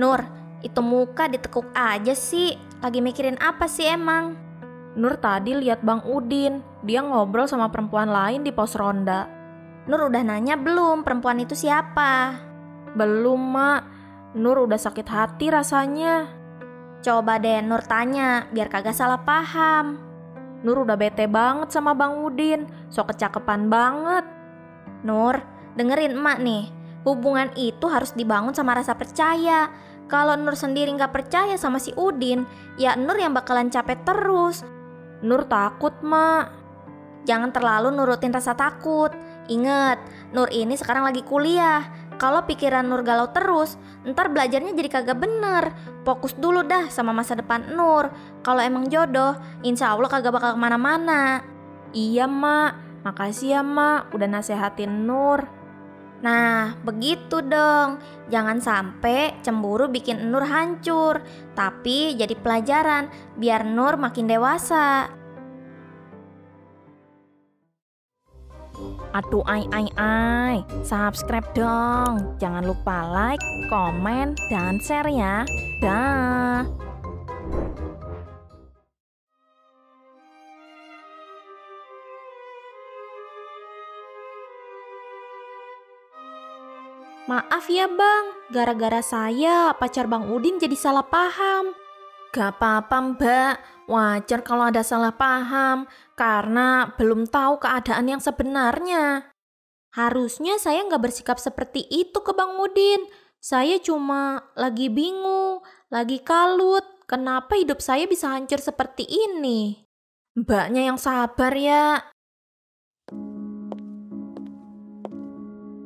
Nur, itu muka ditekuk aja sih. Lagi mikirin apa sih emang? Nur tadi lihat Bang Udin, dia ngobrol sama perempuan lain di pos ronda. Nur udah nanya belum perempuan itu siapa? Belum, Mak. Nur udah sakit hati rasanya. Coba deh Nur tanya, biar kagak salah paham. Nur udah bete banget sama Bang Udin, sok kecakepan banget. Nur, dengerin emak nih. Hubungan itu harus dibangun sama rasa percaya. Kalau Nur sendiri gak percaya sama si Udin, ya Nur yang bakalan capek terus. Nur takut, Mak. Jangan terlalu nurutin rasa takut. Ingat, Nur ini sekarang lagi kuliah. Kalau pikiran Nur galau terus, ntar belajarnya jadi kagak bener. Fokus dulu dah sama masa depan Nur. Kalau emang jodoh, insya Allah kagak bakal kemana-mana. Iya, Mak. Makasih ya, Mak, udah nasehatin Nur. Nah, begitu dong. Jangan sampai cemburu bikin Nur hancur. Tapi jadi pelajaran, biar Nur makin dewasa. Aduh, subscribe dong. Jangan lupa like, komen, dan share ya. Dah. Maaf ya bang, gara-gara saya pacar Bang Udin jadi salah paham. Gak apa-apa Mbak, wajar kalau ada salah paham karena belum tahu keadaan yang sebenarnya. Harusnya saya nggak bersikap seperti itu ke Bang Udin. Saya cuma lagi bingung, lagi kalut. Kenapa hidup saya bisa hancur seperti ini? Mbaknya yang sabar ya.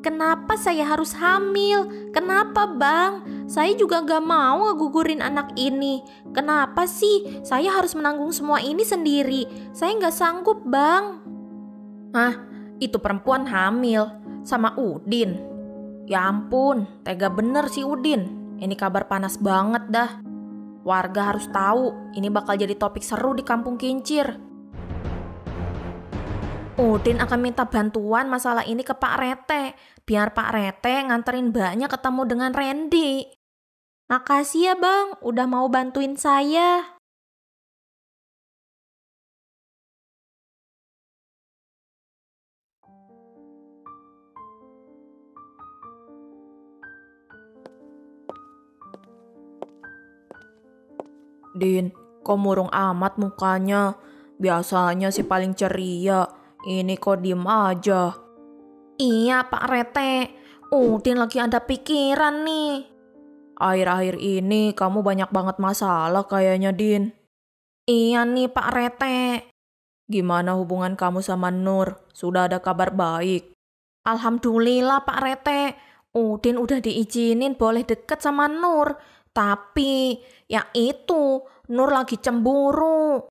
Kenapa saya harus hamil? Kenapa bang? Saya juga gak mau ngegugurin anak ini. Kenapa sih saya harus menanggung semua ini sendiri? Saya gak sanggup bang. Hah? Itu perempuan hamil sama Udin. Ya ampun, tega bener si Udin. Ini kabar panas banget dah. Warga harus tahu, ini bakal jadi topik seru di kampung Kincir. Udin akan minta bantuan masalah ini ke Pak Rete, biar Pak Rete nganterin mbaknya ketemu dengan Randy. Makasih ya bang, udah mau bantuin saya. Din, kok murung amat mukanya? Biasanya sih paling ceria, ini kok diem aja. Iya Pak Rete, Udin lagi ada pikiran nih. Akhir-akhir ini kamu banyak banget masalah kayaknya, Din. Iya nih Pak Rete. Gimana hubungan kamu sama Nur? Sudah ada kabar baik? Alhamdulillah Pak Rete, Udin udah diizinin boleh deket sama Nur. Tapi ya itu, Nur lagi cemburu.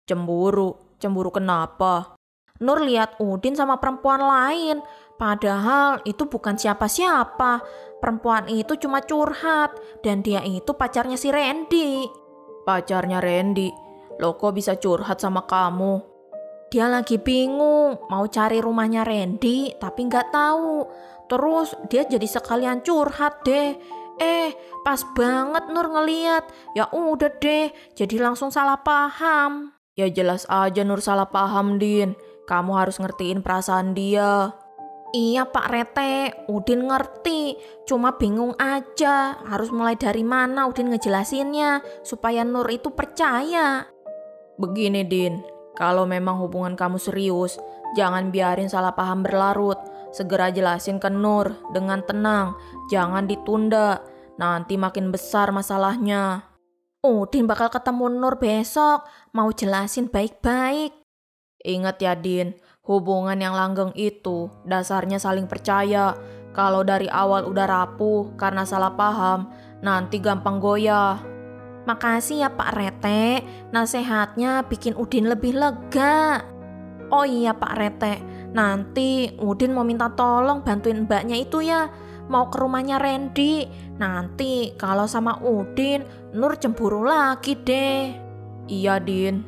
Cemburu? Cemburu kenapa? Nur lihat Udin sama perempuan lain. Padahal itu bukan siapa-siapa. Perempuan itu cuma curhat. Dan dia itu pacarnya si Randy. Pacarnya Randy? Lo kok bisa curhat sama kamu? Dia lagi bingung mau cari rumahnya Randy tapi nggak tahu. Terus dia jadi sekalian curhat deh. Pas banget Nur ngeliat. Ya udah deh, jadi langsung salah paham. Ya jelas aja Nur salah paham, Din. Kamu harus ngertiin perasaan dia. Iya Pak Rete, Udin ngerti. Cuma bingung aja, harus mulai dari mana Udin ngejelasinnya supaya Nur itu percaya. Begini Din, kalau memang hubungan kamu serius, jangan biarin salah paham berlarut. Segera jelasin ke Nur dengan tenang, jangan ditunda. Nanti makin besar masalahnya. Udin bakal ketemu Nur besok, mau jelasin baik-baik. Ingat ya Din, hubungan yang langgeng itu dasarnya saling percaya. Kalau dari awal udah rapuh karena salah paham, nanti gampang goyah. Makasih ya Pak Rete, nasehatnya bikin Udin lebih lega. Oh iya Pak Rete, nanti Udin mau minta tolong bantuin mbaknya itu ya. Mau ke rumahnya Randy. Nanti kalau sama Udin, Nur cemburu lagi deh. Iya Din.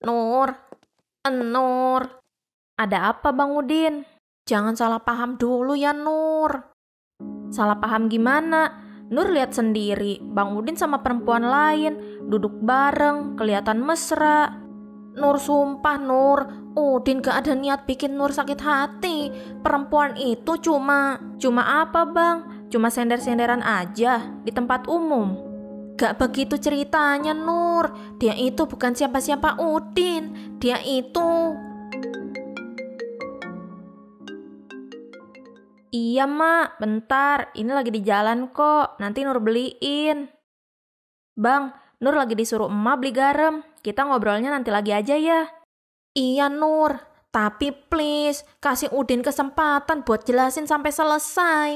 Nur. Ada apa Bang Udin? Jangan salah paham dulu ya Nur. Salah paham gimana? Nur lihat sendiri, Bang Udin sama perempuan lain duduk bareng, kelihatan mesra. Nur sumpah Nur, Udin gak ada niat bikin Nur sakit hati. Perempuan itu cuma apa Bang? Cuma sender-senderan aja di tempat umum. Gak begitu ceritanya Nur. Dia itu bukan siapa-siapa Udin. Dia itu... Iya Mak, bentar. Ini lagi di jalan kok. Nanti Nur beliin. Bang, Nur lagi disuruh emak beli garam. Kita ngobrolnya nanti lagi aja ya. Iya Nur, tapi please kasih Udin kesempatan buat jelasin sampai selesai.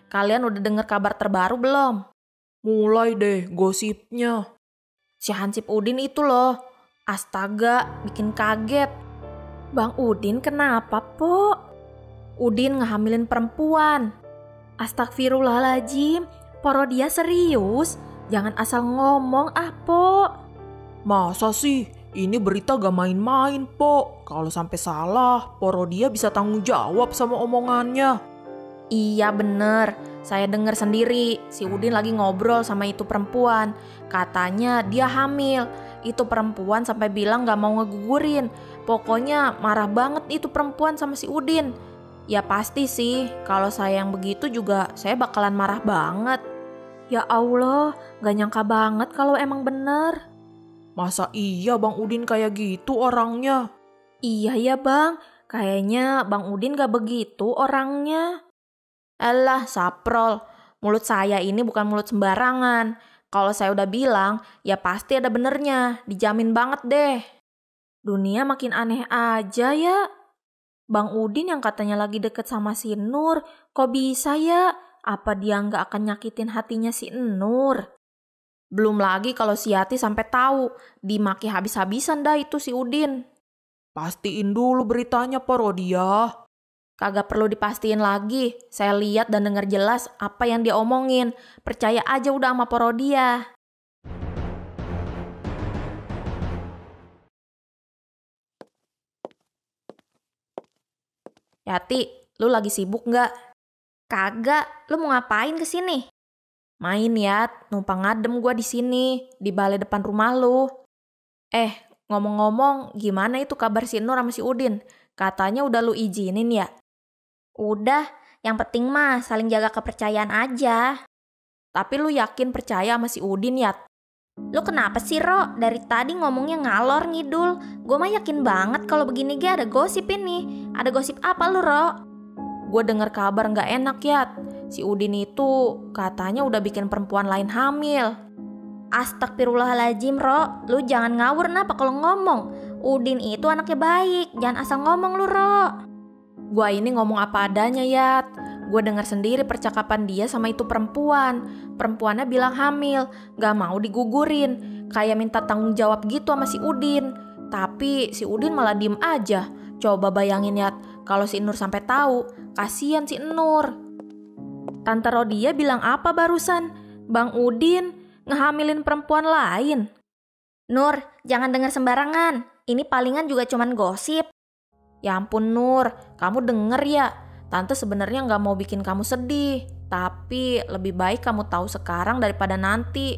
Kalian udah denger kabar terbaru belum? Mulai deh gosipnya. Si Hansip Udin itu loh. Astaga, bikin kaget. Bang Udin kenapa, Po? Udin ngehamilin perempuan. Astagfirullahaladzim, poro dia serius? Jangan asal ngomong Po. Masa sih? Ini berita gak main-main, Po. Kalau sampai salah, Porodia bisa tanggung jawab sama omongannya. Iya bener, saya dengar sendiri. Si Udin lagi ngobrol sama itu perempuan. Katanya dia hamil. Itu perempuan sampai bilang gak mau ngegugurin. Pokoknya marah banget itu perempuan sama si Udin. Ya pasti sih, kalau saya yang begitu juga saya bakalan marah banget. Ya Allah, gak nyangka banget kalau emang bener. Masa iya Bang Udin kayak gitu orangnya? Iya ya Bang, kayaknya Bang Udin gak begitu orangnya. Alah, saprol. Mulut saya ini bukan mulut sembarangan. Kalau saya udah bilang, ya pasti ada benernya. Dijamin banget deh. Dunia makin aneh aja ya. Bang Udin yang katanya lagi deket sama si Nur, kok bisa ya? Apa dia nggak akan nyakitin hatinya si Nur? Belum lagi kalau si Yati sampai tahu, dimaki habis-habisan dah itu si Udin. Pastiin dulu beritanya Porodia. Kagak perlu dipastiin lagi, saya lihat dan dengar jelas apa yang dia omongin. Percaya aja udah sama Porodia. Yati, lu lagi sibuk nggak? Kagak, lu mau ngapain kesini? Main Yat, numpang ngadem gua di sini, di balai depan rumah lu. Ngomong-ngomong, gimana itu kabar si Nur sama si Udin? Katanya udah lu izinin ya? Udah, yang penting mah saling jaga kepercayaan aja. Tapi lu yakin percaya sama si Udin ya? Lu kenapa sih Ro? Dari tadi ngomongnya ngalor ngidul. Gue mah yakin banget kalau begini ada gosip ini. Ada gosip apa lu Ro? Gue denger kabar gak enak ya. Si Udin itu katanya udah bikin perempuan lain hamil. Astagfirullahaladzim Ro, lu jangan ngawur napa kalau ngomong. Udin itu anaknya baik, jangan asal ngomong lu Ro. Gua ini ngomong apa adanya Yat. Gue dengar sendiri percakapan dia sama itu perempuan. Perempuannya bilang hamil, gak mau digugurin. Kayak minta tanggung jawab gitu sama si Udin. Tapi si Udin malah diem aja. Coba bayangin Yat, kalau si Nur sampai tahu, kasihan si Nur. Tante Rodia bilang apa barusan? Bang Udin ngehamilin perempuan lain. Nur, jangan dengar sembarangan. Ini palingan juga cuman gosip. Ya ampun Nur, kamu denger ya. Tante sebenarnya gak mau bikin kamu sedih. Tapi lebih baik kamu tahu sekarang daripada nanti.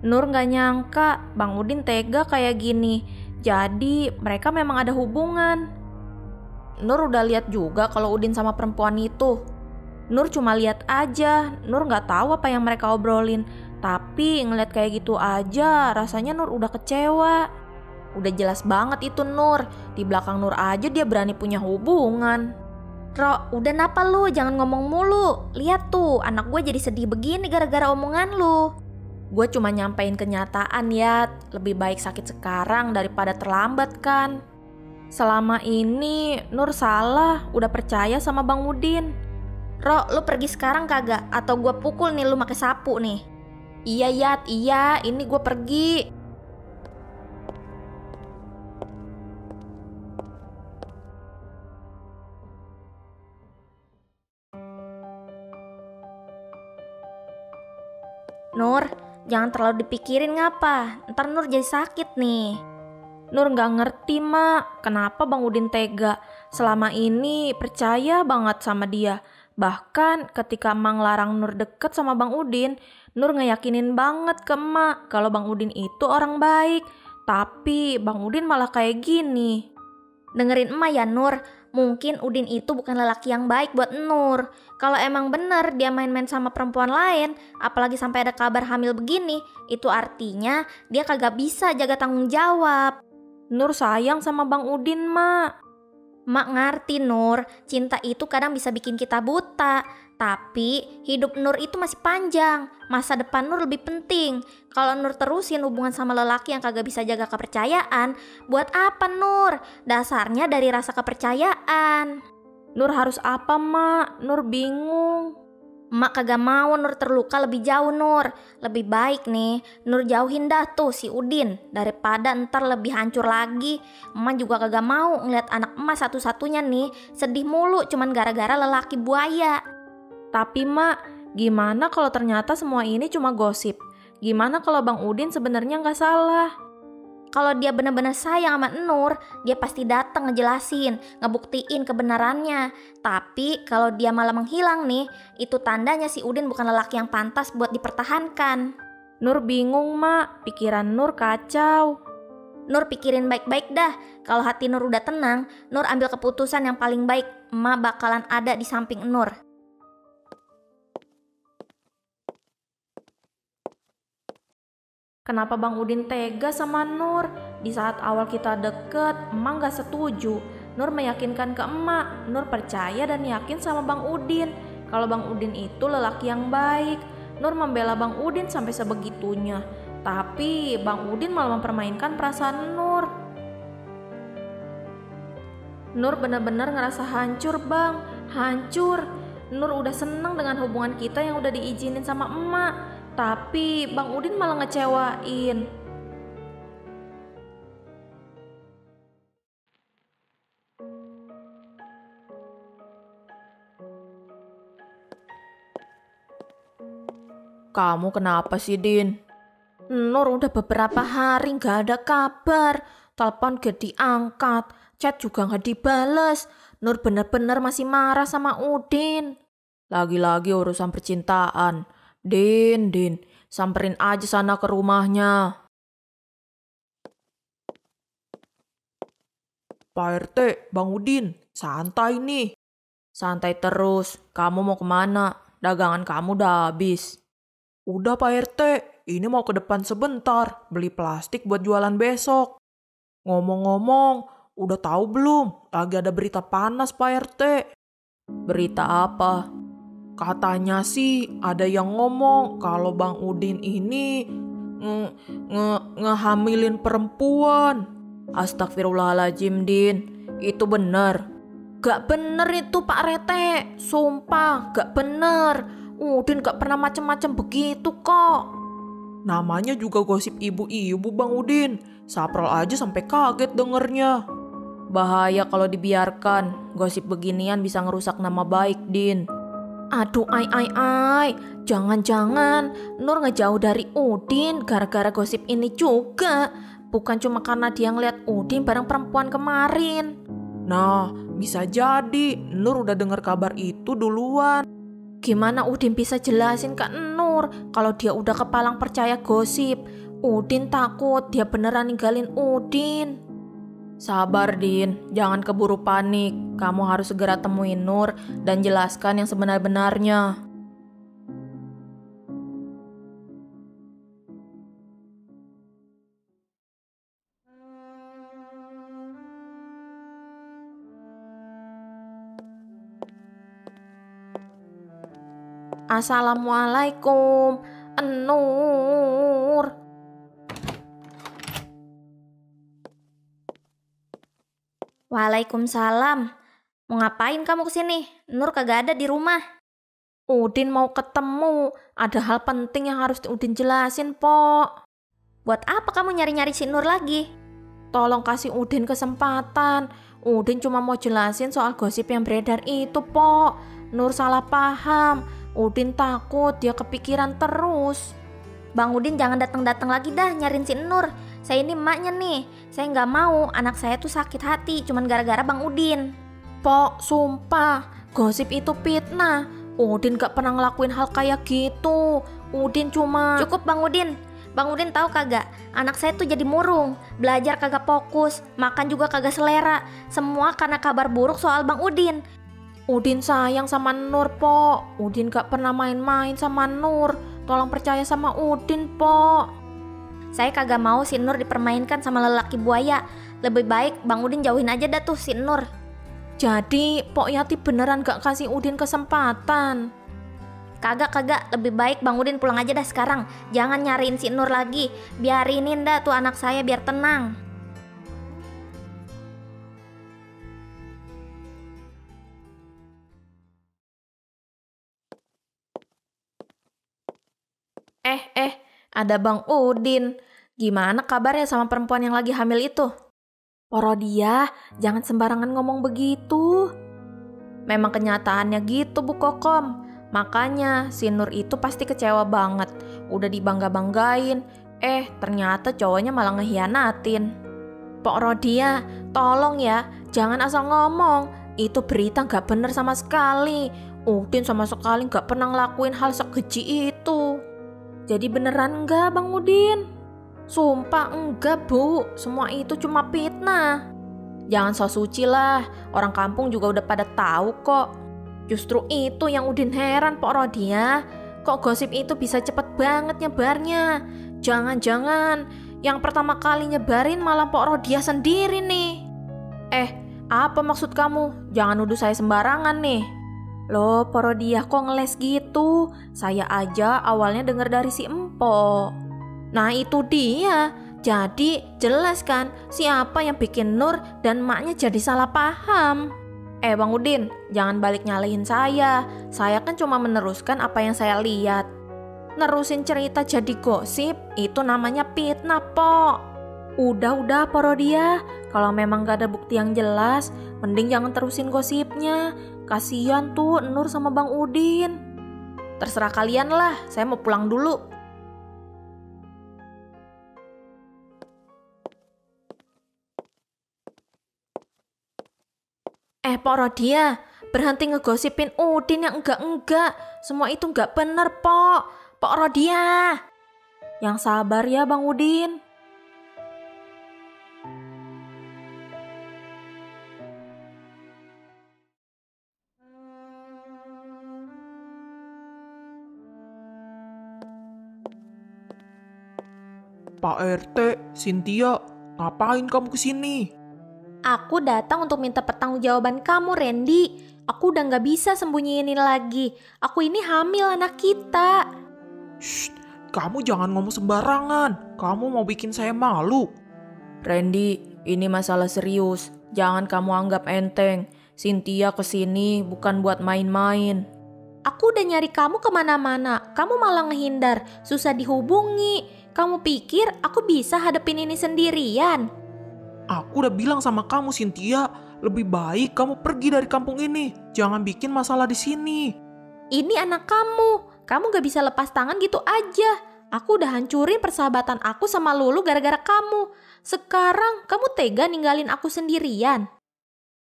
Nur gak nyangka Bang Udin tega kayak gini. Jadi mereka memang ada hubungan. Nur udah lihat juga kalau Udin sama perempuan itu. Nur cuma lihat aja. Nur gak tahu apa yang mereka obrolin. Tapi ngeliat kayak gitu aja rasanya Nur udah kecewa. Udah jelas banget itu Nur. Di belakang Nur aja dia berani punya hubungan. Ro, udah napa lu? Jangan ngomong mulu. Lihat tuh, anak gue jadi sedih begini gara-gara omongan lu. Gue cuma nyampein kenyataan ya. Lebih baik sakit sekarang daripada terlambat kan. Selama ini Nur salah, udah percaya sama Bang Udin. Ro, lu pergi sekarang kagak? Atau gue pukul nih lu pakai sapu nih. Iya Yat, iya, ini gue pergi. Nur, jangan terlalu dipikirin ngapa, ntar Nur jadi sakit nih. Nur nggak ngerti mak, kenapa Bang Udin tega. Selama ini percaya banget sama dia. Bahkan ketika emak larang Nur deket sama Bang Udin, Nur ngeyakinin banget ke emak kalau Bang Udin itu orang baik. Tapi Bang Udin malah kayak gini. Dengerin emak ya Nur, mungkin Udin itu bukan lelaki yang baik buat Nur. Kalau emang bener dia main-main sama perempuan lain, apalagi sampai ada kabar hamil begini, itu artinya dia kagak bisa jaga tanggung jawab. Nur sayang sama Bang Udin mak. Mak ngerti Nur, cinta itu kadang bisa bikin kita buta. Tapi hidup Nur itu masih panjang, masa depan Nur lebih penting. Kalau Nur terusin hubungan sama lelaki yang kagak bisa jaga kepercayaan, buat apa Nur? Dasarnya dari rasa kepercayaan. Nur harus apa mak? Nur bingung. Mak kagak mau Nur terluka lebih jauh Nur. Lebih baik nih Nur jauhin dah tuh si Udin, daripada ntar lebih hancur lagi. Emak juga kagak mau ngeliat anak emak satu-satunya nih sedih mulu cuman gara-gara lelaki buaya. Tapi mak, gimana kalau ternyata semua ini cuma gosip? Gimana kalau Bang Udin sebenarnya nggak salah? Kalau dia benar-benar sayang sama Nur, dia pasti datang ngejelasin, ngebuktiin kebenarannya. Tapi kalau dia malah menghilang nih, itu tandanya si Udin bukan lelaki yang pantas buat dipertahankan. Nur bingung mak, pikiran Nur kacau. Nur pikirin baik-baik dah. Kalau hati Nur udah tenang, Nur ambil keputusan yang paling baik. Emak bakalan ada di samping Nur. Kenapa Bang Udin tega sama Nur? Di saat awal kita deket, emak gak setuju. Nur meyakinkan ke emak, Nur percaya dan yakin sama Bang Udin. Kalau Bang Udin itu lelaki yang baik. Nur membela Bang Udin sampai sebegitunya. Tapi Bang Udin malah mempermainkan perasaan Nur. Nur benar-benar ngerasa hancur bang, hancur. Nur udah seneng dengan hubungan kita yang udah diizinin sama emak. Tapi Bang Udin malah ngecewain. Kamu kenapa sih, Din? Nur udah beberapa hari gak ada kabar. Telepon gak diangkat, chat juga gak dibales. Nur bener-bener masih marah sama Udin. Lagi-lagi urusan percintaan. Din, samperin aja sana ke rumahnya. Pak RT, Bang Udin, santai nih. Santai terus, kamu mau kemana? Dagangan kamu udah habis. Udah Pak RT, ini mau ke depan sebentar, beli plastik buat jualan besok. Ngomong-ngomong, udah tahu belum? Lagi ada berita panas Pak RT. Berita apa? Katanya sih ada yang ngomong kalau Bang Udin ini ngehamilin perempuan. Astagfirullahaladzim Din, itu bener. Gak bener itu Pak Rete, sumpah gak bener. Udin gak pernah macem-macem begitu kok. Namanya juga gosip ibu-ibu Bang Udin, saprol aja sampai kaget dengernya. Bahaya kalau dibiarkan, gosip beginian bisa ngerusak nama baik Din. Aduh jangan-jangan Nur ngejauh dari Udin gara-gara gosip ini juga. Bukan cuma karena dia ngeliat Udin bareng perempuan kemarin. Nah, bisa jadi Nur udah dengar kabar itu duluan. Gimana Udin bisa jelasin ke Nur kalau dia udah kepalang percaya gosip? Udin takut dia beneran ninggalin Udin. Sabar Din, jangan keburu panik. Kamu harus segera temuin Nur dan jelaskan yang sebenar-benarnya. Assalamualaikum, Nur. Waalaikumsalam. Mau ngapain kamu kesini? Nur kagak ada di rumah. Udin mau ketemu. Ada hal penting yang harus Udin jelasin, Pok. Buat apa kamu nyari-nyari si Nur lagi? Tolong kasih Udin kesempatan. Udin cuma mau jelasin soal gosip yang beredar itu, Pok. Nur salah paham. Udin takut dia kepikiran terus. Bang Udin jangan datang-datang lagi dah nyariin si Nur. Saya ini emaknya nih. Saya nggak mau anak saya tuh sakit hati cuman gara-gara Bang Udin. Pok, sumpah, gosip itu fitnah. Udin gak pernah ngelakuin hal kayak gitu. Udin cuma... Cukup Bang Udin. Bang Udin tahu kagak? Anak saya tuh jadi murung, belajar kagak fokus, makan juga kagak selera. Semua karena kabar buruk soal Bang Udin. Udin sayang sama Nur, Pok. Udin gak pernah main-main sama Nur. Tolong percaya sama Udin, Pok. Saya kagak mau si Nur dipermainkan sama lelaki buaya. Lebih baik Bang Udin jauhin aja dah tuh si Nur. Jadi Pok Yati beneran gak kasih Udin kesempatan? Kagak, lebih baik Bang Udin pulang aja dah sekarang. Jangan nyariin si Nur lagi. Biarinin dah tuh anak saya biar tenang. Ada Bang Udin. Gimana kabarnya sama perempuan yang lagi hamil itu? Porodia, jangan sembarangan ngomong begitu. Memang kenyataannya gitu, Bu Kokom. Makanya si Nur itu pasti kecewa banget. Udah dibangga-banggain, ternyata cowoknya malah ngehianatin. Pok Rodia, tolong ya, jangan asal ngomong. Itu berita gak bener sama sekali. Udin sama sekali gak pernah ngelakuin hal sekeji itu. Jadi beneran enggak Bang Udin? Sumpah enggak, Bu. Semua itu cuma fitnah. Jangan so suci lah, orang kampung juga udah pada tahu kok. Justru itu yang Udin heran, Pok Rodia. Kok gosip itu bisa cepet banget nyebarnya? Jangan-jangan yang pertama kali nyebarin malah Pok Rodia sendiri nih. Apa maksud kamu? Jangan nuduh saya sembarangan nih. Loh, Pok Rodia kok ngeles gitu? Saya aja awalnya denger dari si Empo. Nah itu dia. Jadi jelas kan siapa yang bikin Nur dan emaknya jadi salah paham. Bang Udin, jangan balik nyalahin saya. Saya kan cuma meneruskan apa yang saya lihat. Nerusin cerita jadi gosip, itu namanya fitnah, Pok. Udah, Porodia. Kalau memang gak ada bukti yang jelas, mending jangan terusin gosipnya. Kasian tuh Nur sama Bang Udin. Terserah kalian lah, saya mau pulang dulu. Pok Rodia, berhenti ngegosipin Udin yang enggak. Semua itu enggak bener, Pok. Pok Rodia. Yang sabar ya, Bang Udin. Pak RT, Cynthia, ngapain kamu kesini? Aku datang untuk minta pertanggungjawaban kamu, Randy. Aku udah gak bisa sembunyiin ini lagi. Aku ini hamil anak kita. Shh, kamu jangan ngomong sembarangan. Kamu mau bikin saya malu. Randy, ini masalah serius. Jangan kamu anggap enteng. Cynthia kesini bukan buat main-main. Aku udah nyari kamu kemana-mana. Kamu malah ngehindar, susah dihubungi. Kamu pikir aku bisa hadepin ini sendirian? Aku udah bilang sama kamu, Cynthia, lebih baik kamu pergi dari kampung ini. Jangan bikin masalah di sini. Ini anak kamu. Kamu gak bisa lepas tangan gitu aja. Aku udah hancurin persahabatan aku sama Lulu gara-gara kamu. Sekarang kamu tega ninggalin aku sendirian.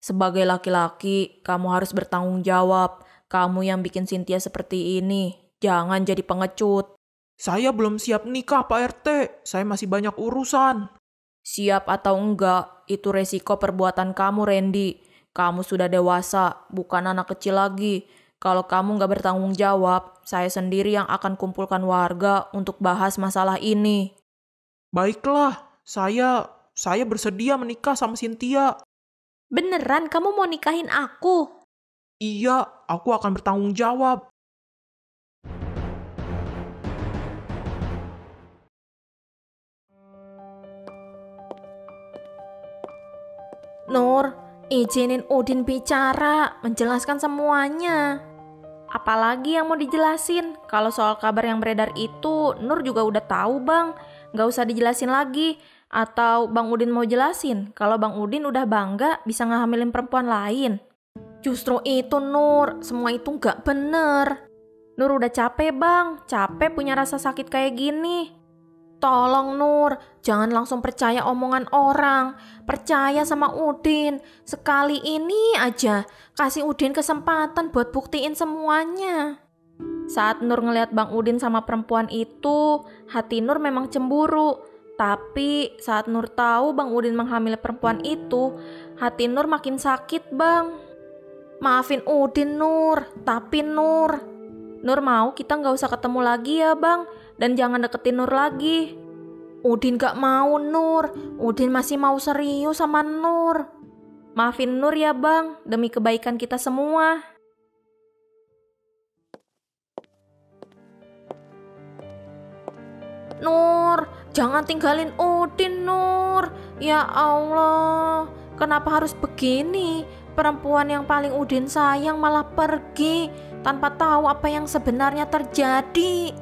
Sebagai laki-laki, kamu harus bertanggung jawab. Kamu yang bikin Cynthia seperti ini. Jangan jadi pengecut. Saya belum siap nikah, Pak RT. Saya masih banyak urusan. Siap atau enggak, itu resiko perbuatan kamu, Randy. Kamu sudah dewasa, bukan anak kecil lagi. Kalau kamu gak bertanggung jawab, saya sendiri yang akan kumpulkan warga untuk bahas masalah ini. Baiklah, saya bersedia menikah sama Cynthia. Beneran kamu mau nikahin aku? Iya, aku akan bertanggung jawab. Nur, izinin Udin bicara, menjelaskan semuanya. Apalagi yang mau dijelasin? Kalau soal kabar yang beredar itu, Nur juga udah tahu, Bang. Gak usah dijelasin lagi. Atau Bang Udin mau jelasin kalau Bang Udin udah bangga bisa ngehamilin perempuan lain? Justru itu, Nur. Semua itu gak bener. Nur udah capek bang, capek punya rasa sakit kayak gini. Tolong Nur, jangan langsung percaya omongan orang. Percaya sama Udin. Sekali ini aja, kasih Udin kesempatan buat buktiin semuanya. Saat Nur ngeliat Bang Udin sama perempuan itu, hati Nur memang cemburu. Tapi saat Nur tahu Bang Udin menghamili perempuan itu, hati Nur makin sakit bang. Maafin Udin Nur, tapi Nur mau kita gak usah ketemu lagi ya bang. Dan jangan deketin Nur lagi. Udin gak mau Nur. Udin masih mau serius sama Nur. Maafin Nur ya bang, demi kebaikan kita semua. Nur, jangan tinggalin Udin Nur. Ya Allah, kenapa harus begini? Perempuan yang paling Udin sayang malah pergi tanpa tahu apa yang sebenarnya terjadi.